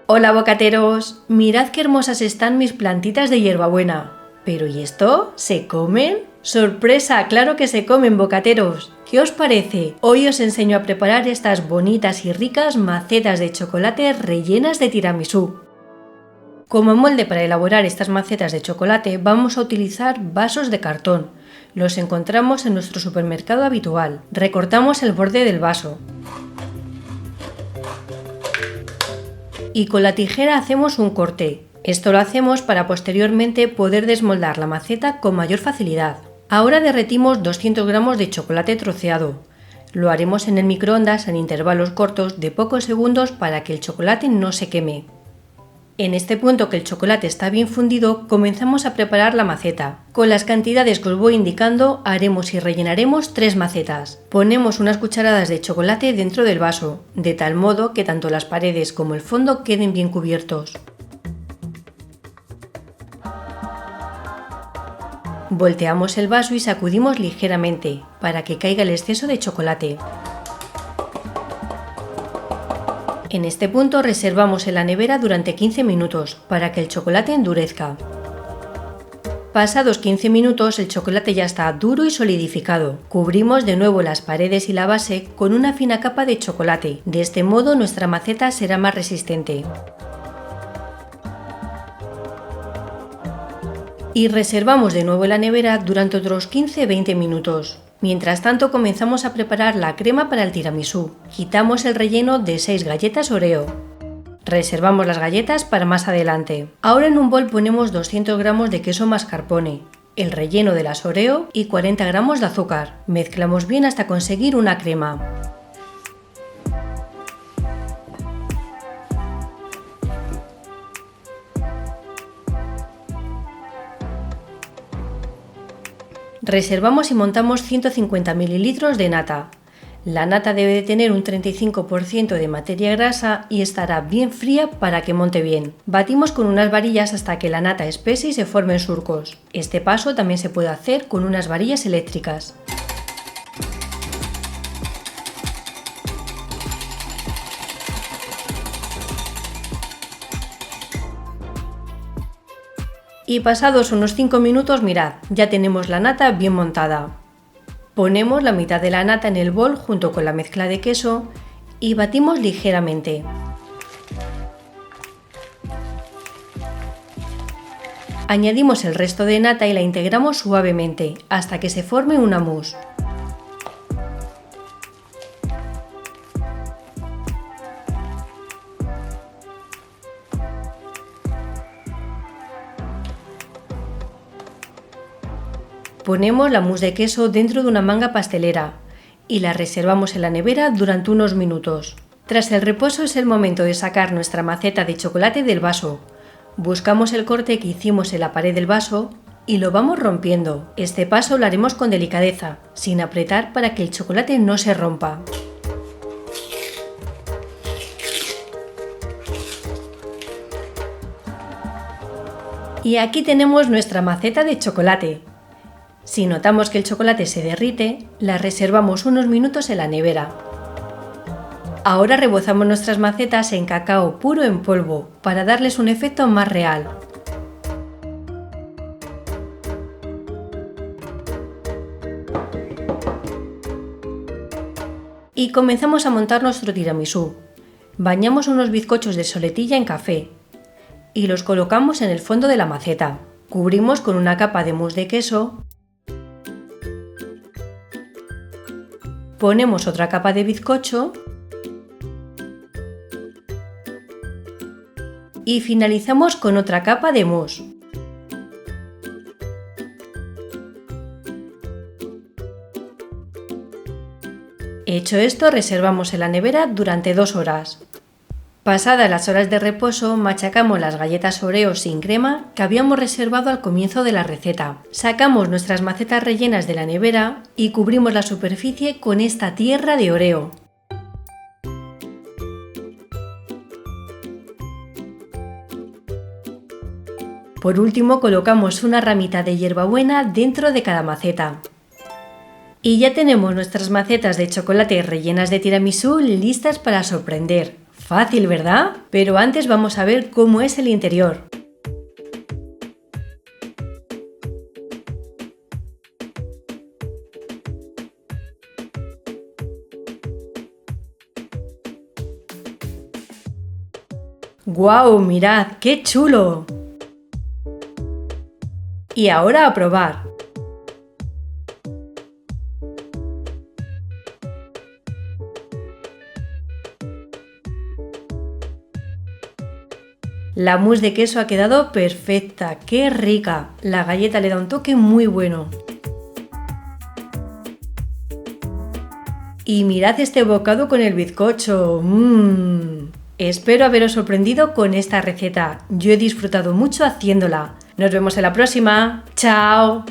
Hola bocateros, mirad qué hermosas están mis plantitas de hierbabuena. ¿Pero y esto? ¿Se comen? ¡Sorpresa! ¡Claro que se comen, bocateros! ¿Qué os parece? Hoy os enseño a preparar estas bonitas y ricas macetas de chocolate rellenas de tiramisú. Como molde para elaborar estas macetas de chocolate vamos a utilizar vasos de cartón. Los encontramos en nuestro supermercado habitual. Recortamos el borde del vaso. Y con la tijera hacemos un corte. Esto lo hacemos para posteriormente poder desmoldar la maceta con mayor facilidad. Ahora derretimos 200 gramos de chocolate troceado. Lo haremos en el microondas en intervalos cortos de pocos segundos para que el chocolate no se queme. En este punto que el chocolate está bien fundido, comenzamos a preparar la maceta. Con las cantidades que os voy indicando, haremos y rellenaremos 3 macetas. Ponemos unas cucharadas de chocolate dentro del vaso, de tal modo que tanto las paredes como el fondo queden bien cubiertos. Volteamos el vaso y sacudimos ligeramente, para que caiga el exceso de chocolate. En este punto reservamos en la nevera durante 15 minutos para que el chocolate endurezca. Pasados 15 minutos el chocolate ya está duro y solidificado. Cubrimos de nuevo las paredes y la base con una fina capa de chocolate. De este modo nuestra maceta será más resistente. Y reservamos de nuevo en la nevera durante otros 15-20 minutos. Mientras tanto comenzamos a preparar la crema para el tiramisú. Quitamos el relleno de 6 galletas Oreo. Reservamos las galletas para más adelante. Ahora en un bol ponemos 200 gramos de queso mascarpone, el relleno de las Oreo y 40 gramos de azúcar. Mezclamos bien hasta conseguir una crema. Reservamos y montamos 150 ml de nata. La nata debe de tener un 35% de materia grasa y estará bien fría para que monte bien. Batimos con unas varillas hasta que la nata espese y se formen surcos. Este paso también se puede hacer con unas varillas eléctricas. Y pasados unos 5 minutos, mirad, ya tenemos la nata bien montada. Ponemos la mitad de la nata en el bol junto con la mezcla de queso y batimos ligeramente. Añadimos el resto de nata y la integramos suavemente hasta que se forme una mousse. Ponemos la mousse de queso dentro de una manga pastelera y la reservamos en la nevera durante unos minutos. Tras el reposo es el momento de sacar nuestra maceta de chocolate del vaso. Buscamos el corte que hicimos en la pared del vaso y lo vamos rompiendo. Este paso lo haremos con delicadeza, sin apretar para que el chocolate no se rompa. Y aquí tenemos nuestra maceta de chocolate. Si notamos que el chocolate se derrite, la reservamos unos minutos en la nevera. Ahora rebozamos nuestras macetas en cacao puro en polvo para darles un efecto más real. Y comenzamos a montar nuestro tiramisú. Bañamos unos bizcochos de soletilla en café y los colocamos en el fondo de la maceta. Cubrimos con una capa de mousse de queso. Ponemos otra capa de bizcocho y finalizamos con otra capa de mousse. Hecho esto, reservamos en la nevera durante 2 horas. Pasadas las horas de reposo, machacamos las galletas Oreo sin crema que habíamos reservado al comienzo de la receta. Sacamos nuestras macetas rellenas de la nevera y cubrimos la superficie con esta tierra de Oreo. Por último, colocamos una ramita de hierbabuena dentro de cada maceta. Y ya tenemos nuestras macetas de chocolate rellenas de tiramisú listas para sorprender. Fácil, ¿verdad? Pero antes vamos a ver cómo es el interior. ¡Guau! ¡Mirad! ¡Qué chulo! Y ahora a probar. La mousse de queso ha quedado perfecta, ¡qué rica! La galleta le da un toque muy bueno. Y mirad este bocado con el bizcocho. Espero haberos sorprendido con esta receta. Yo he disfrutado mucho haciéndola. Nos vemos en la próxima. ¡Chao!